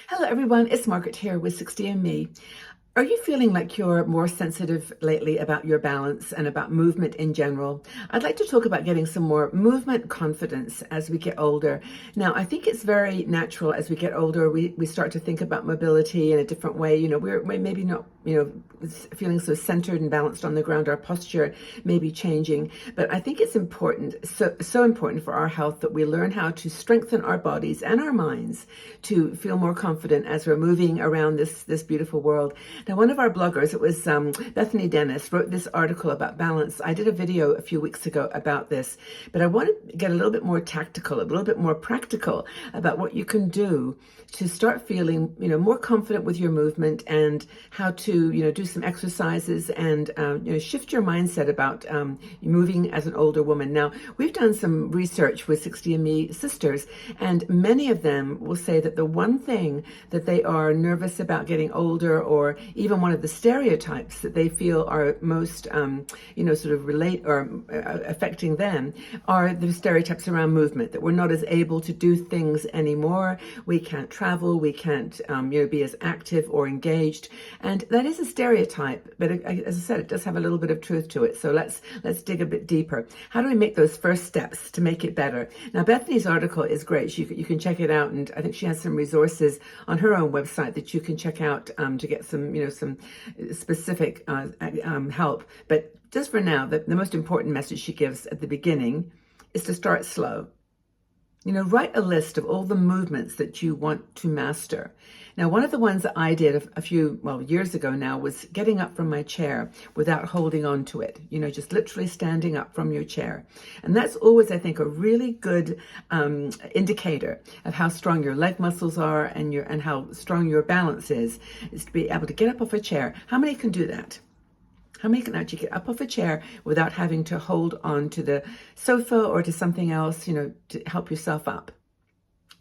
Hello everyone, it's Margaret here with 60andMe. Are you feeling like you're more sensitive lately about your balance and about movement in general? I'd like to talk about getting some more movement confidence as we get older. Now, I think it's very natural as we get older, we start to think about mobility in a different way. We're maybe not, feeling so centered and balanced on the ground. Our posture may be changing, but I think it's important, so important for our health that we learn how to strengthen our bodies and our minds to feel more confident as we're moving around this beautiful world. Now, one of our bloggers, it was Bethany Dennis, wrote this article about balance. I did a video a few weeks ago about this, but I want to get a little bit more tactical, a little bit more practical about what you can do to start feeling, more confident with your movement and how to, do some exercises and, shift your mindset about moving as an older woman. Now, we've done some research with 60andMe sisters, and many of them will say that the one thing that they are nervous about getting older, or even one of the stereotypes that they feel are most, sort of relate or affecting them, are the stereotypes around movement, that we're not as able to do things anymore. We can't travel, we can't, be as active or engaged. And that is a stereotype, but as I said, it does have a little bit of truth to it. So let's dig a bit deeper. How do we make those first steps to make it better? Now, Bethany's article is great. You can check it out, and I think she has some resources on her own website that you can check out to get some specific help. But just for now, the most important message she gives at the beginning is to start slow. Write a list of all the movements that you want to master. Now, one of the ones that I did a few years ago now was getting up from my chair without holding on to it, just literally standing up from your chair. And that's always, I think, a really good indicator of how strong your leg muscles are and how strong your balance is to be able to get up off a chair. How many can do that? How many can actually get up off a chair without having to hold on to the sofa or to something else, to help yourself up?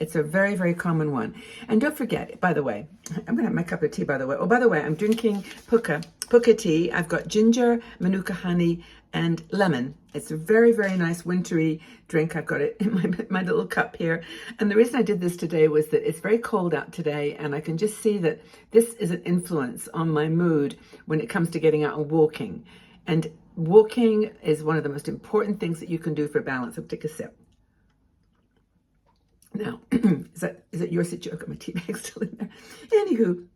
It's a very, very common one. And don't forget, by the way, I'm going to have my cup of tea, by the way. Oh, by the way, I'm drinking Pukka tea. I've got ginger, manuka honey, and lemon. It's a very, very nice wintry drink. I've got it in my little cup here. And the reason I did this today was that it's very cold out today, and I can just see that this is an influence on my mood when it comes to getting out and walking. And walking is one of the most important things that you can do for balance. I'll take a sip. Now, is that your situation? I've got my tea bag still in there. Anywho,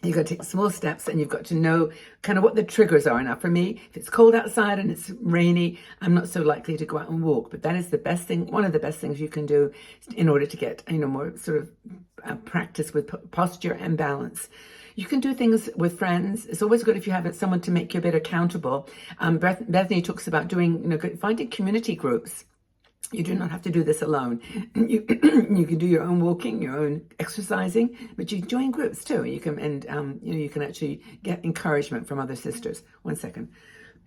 you've got to take small steps, and you've got to know kind of what the triggers are. Now, for me, if it's cold outside and it's rainy, I'm not so likely to go out and walk. But that is the best thing, one of the best things you can do in order to get, more sort of practice with posture and balance. You can do things with friends. It's always good if you have someone to make you a bit accountable. Bethany talks about finding community groups. You do not have to do this alone. You can do your own walking, your own exercising, but you can join groups too. You can you can actually get encouragement from other sisters. One second.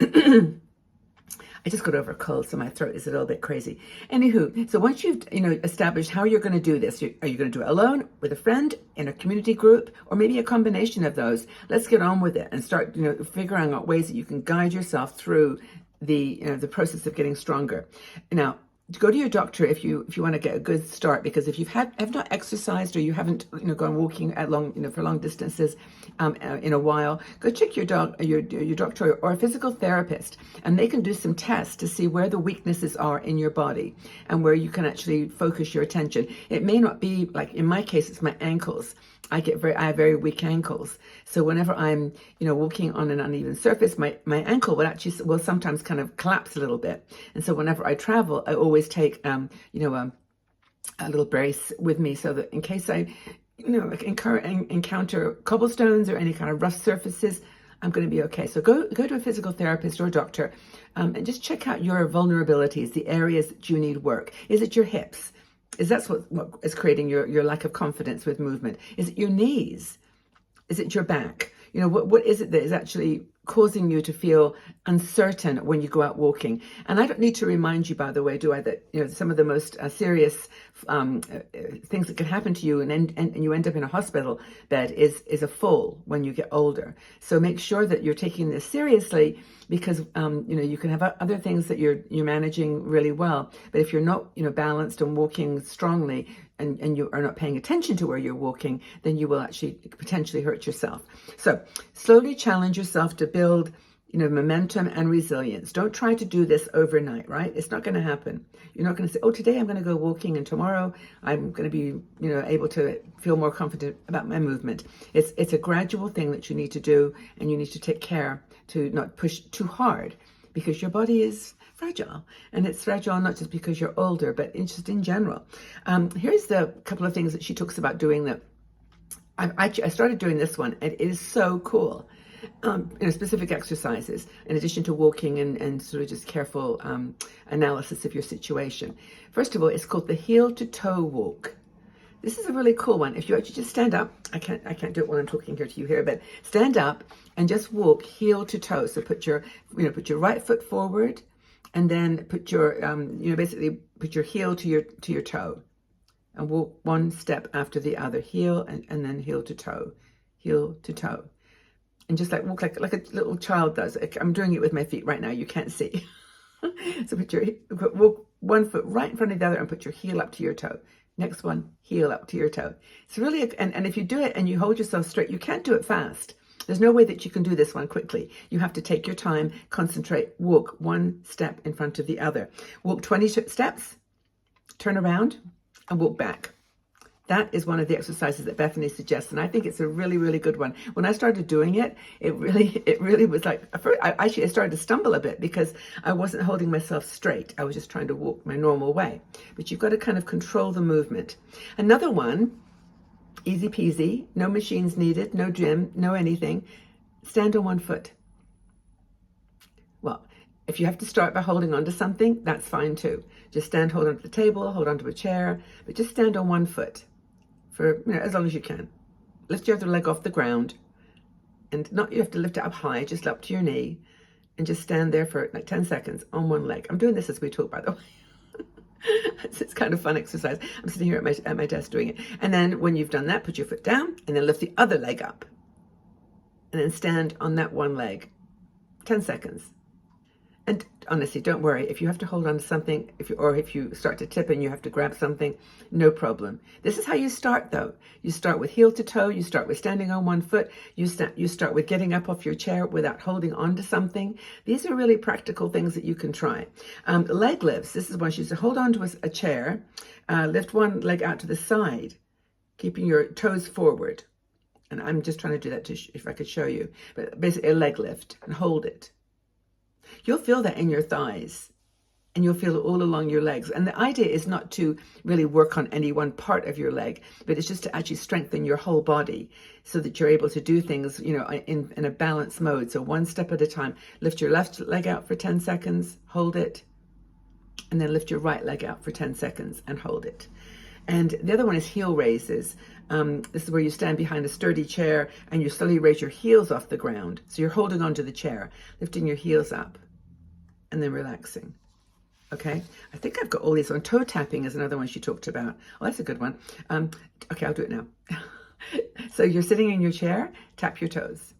I just got over a cold, so my throat is a little bit crazy. Anywho, so once you've established how you're going to do this, are you going to do it alone, with a friend, in a community group, or maybe a combination of those? Let's get on with it and start figuring out ways that you can guide yourself through the process of getting stronger. Now, go to your doctor if you want to get a good start, because if have not exercised, or you haven't gone walking at for long distances in a while, go check your doctor or a physical therapist, and they can do some tests to see where the weaknesses are in your body and where you can actually focus your attention. It may not be, like in my case, it's my ankles. I have very weak ankles. So whenever I'm, walking on an uneven surface, my ankle will sometimes kind of collapse a little bit. And so whenever I travel, I always take, a little brace with me, so that in case I, encounter cobblestones or any kind of rough surfaces, I'm going to be okay. So go to a physical therapist or a doctor, and just check out your vulnerabilities, the areas that you need work. Is it your hips? Is that what is creating your lack of confidence with movement? Is it your knees? Is it your back? What is it that is actually causing you to feel uncertain when you go out walking? And I don't need to remind you, by the way, do I, that some of the most serious things that can happen to you and you end up in a hospital bed is a fall when you get older. So make sure that you're taking this seriously, because you can have other things that you're managing really well, but if you're not balanced and walking strongly, and you are not paying attention to where you're walking, then you will actually potentially hurt yourself. So slowly challenge yourself to build, momentum and resilience. Don't try to do this overnight, right? It's not going to happen. You're not going to say, oh, today I'm going to go walking and tomorrow I'm going to be, able to feel more confident about my movement. It's a gradual thing that you need to do, and you need to take care to not push too hard, because your body is fragile, and it's fragile not just because you're older, but just in general. Here's the couple of things that she talks about doing that I started doing this one, and it is so cool. Specific exercises, in addition to walking and sort of just careful analysis of your situation. First of all, it's called the heel to toe walk. This is a really cool one. If you actually just stand up, I can't do it while I'm talking here to you here, but stand up and just walk heel to toe. So put your right foot forward, and then put your basically put your heel to your toe, and walk one step after the other, heel and then heel to toe, and just walk like a little child does. I'm doing it with my feet right now. You can't see. So walk one foot right in front of the other and put your heel up to your toe. Next one, heel up to your toe. It's really, and if you do it and you hold yourself straight, you can't do it fast. There's no way that you can do this one quickly. You have to take your time, concentrate, walk one step in front of the other. Walk 20 steps, turn around, and walk back. That is one of the exercises that Bethany suggests, and I think it's a really, really good one. When I started doing it, it really was like, I started to stumble a bit because I wasn't holding myself straight. I was just trying to walk my normal way. But you've got to kind of control the movement. Another one, easy peasy, no machines needed, no gym, no anything. Stand on one foot. Well, if you have to start by holding onto something, that's fine too. Just hold onto the table, hold onto a chair, but just stand on one foot for as long as you can. Lift your other leg off the ground, and you have to lift it up high, just up to your knee, and just stand there for like 10 seconds on one leg. I'm doing this as we talk, by the way. It's kind of fun exercise. I'm sitting here at my desk doing it. And then when you've done that, put your foot down and then lift the other leg up. And then stand on that one leg. 10 seconds. And honestly, don't worry. If you have to hold on to something, if you start to tip and you have to grab something, no problem. This is how you start, though. You start with heel to toe. You start with standing on one foot. You start with getting up off your chair without holding on to something. These are really practical things that you can try. Leg lifts. This is one. She said, hold on to a chair. Lift one leg out to the side, keeping your toes forward. And I'm just trying to do that if I could show you. But basically a leg lift, and hold it. You'll feel that in your thighs, and you'll feel it all along your legs. And the idea is not to really work on any one part of your leg, but it's just to actually strengthen your whole body so that you're able to do things, in a balanced mode. So one step at a time. Lift your left leg out for 10 seconds, hold it, and then lift your right leg out for 10 seconds and hold it. And the other one is heel raises. This is where you stand behind a sturdy chair and you slowly raise your heels off the ground. So you're holding onto the chair, lifting your heels up and then relaxing. Okay, I think I've got all these on. Toe tapping is another one she talked about. Oh, that's a good one. Okay, I'll do it now. So you're sitting in your chair, tap your toes.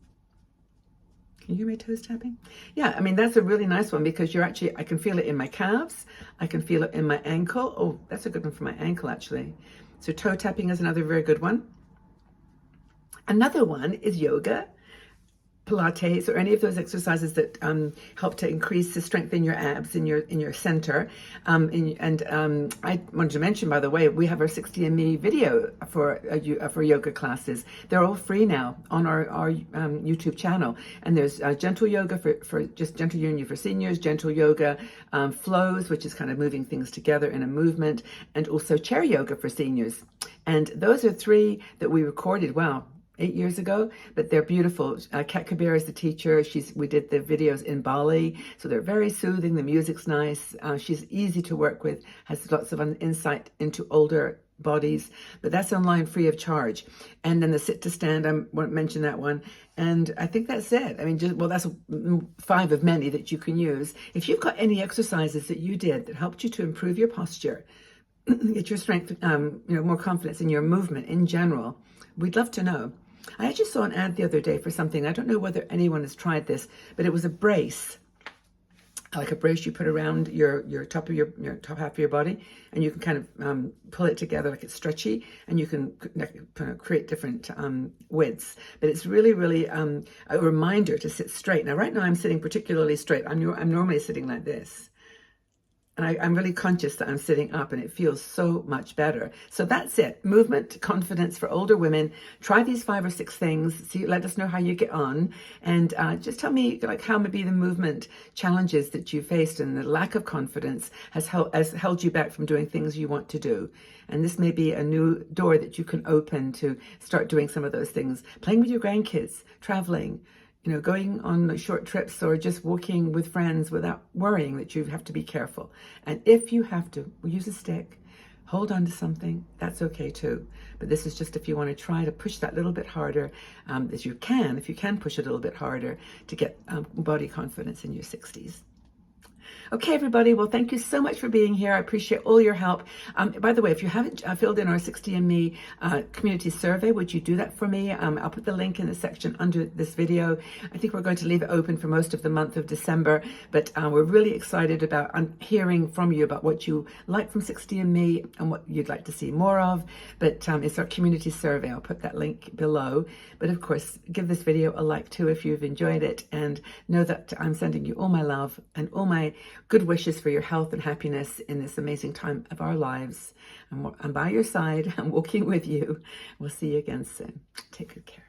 Can you hear my toes tapping? Yeah, I mean, that's a really nice one because I can feel it in my calves. I can feel it in my ankle. Oh, that's a good one for my ankle, actually. So toe tapping is another very good one. Another one is yoga, Pilates, or any of those exercises that help to increase the strength in your abs, in your center. I wanted to mention, by the way, we have our 60&Me video for yoga classes. They're all free now on our YouTube channel. And there's gentle yoga for just gentle yoga for seniors, gentle yoga flows, which is kind of moving things together in a movement, and also chair yoga for seniors. And those are 3 that we recorded. Wow. 8 years ago, but they're beautiful. Kat Kabir is the teacher. We did the videos in Bali, so they're very soothing. The music's nice. She's easy to work with, has lots of insight into older bodies, but that's online free of charge. And then the sit to stand, I won't mention that one. And I think that's it. I mean, that's 5 of many that you can use. If you've got any exercises that you did that helped you to improve your posture, get your strength, more confidence in your movement in general, we'd love to know. I actually saw an ad the other day for something. I don't know whether anyone has tried this, but it was a brace. like a brace you put around your top of your top half of your body, and you can kind of pull it together like it's stretchy, and you can kind of create different widths. But it's really a reminder to sit straight. Now, right now I'm sitting particularly straight. I'm normally sitting like this. And I'm really conscious that I'm sitting up, and it feels so much better. So that's it. Movement, confidence for older women. Try these 5 or 6 things. See, let us know how you get on. And just tell me like how maybe the movement challenges that you faced and the lack of confidence has held you back from doing things you want to do. And this may be a new door that you can open to start doing some of those things. Playing with your grandkids, traveling, going on short trips, or just walking with friends without worrying that you have to be careful. And if you have to, use a stick, hold on to something, that's okay too. But this is just if you want to try to push that little bit harder as you can, if you can push it a little bit harder to get body confidence in your 60s. Okay, everybody. Well, thank you so much for being here. I appreciate all your help. By the way, if you haven't filled in our 60andMe community survey, would you do that for me? I'll put the link in the section under this video. I think we're going to leave it open for most of the month of December, but we're really excited about hearing from you about what you like from 60andMe and what you'd like to see more of. But it's our community survey. I'll put that link below. But of course, give this video a like too if you've enjoyed it, and know that I'm sending you all my love and all my good wishes for your health and happiness in this amazing time of our lives. I'm by your side. I'm walking with you. We'll see you again soon. Take good care.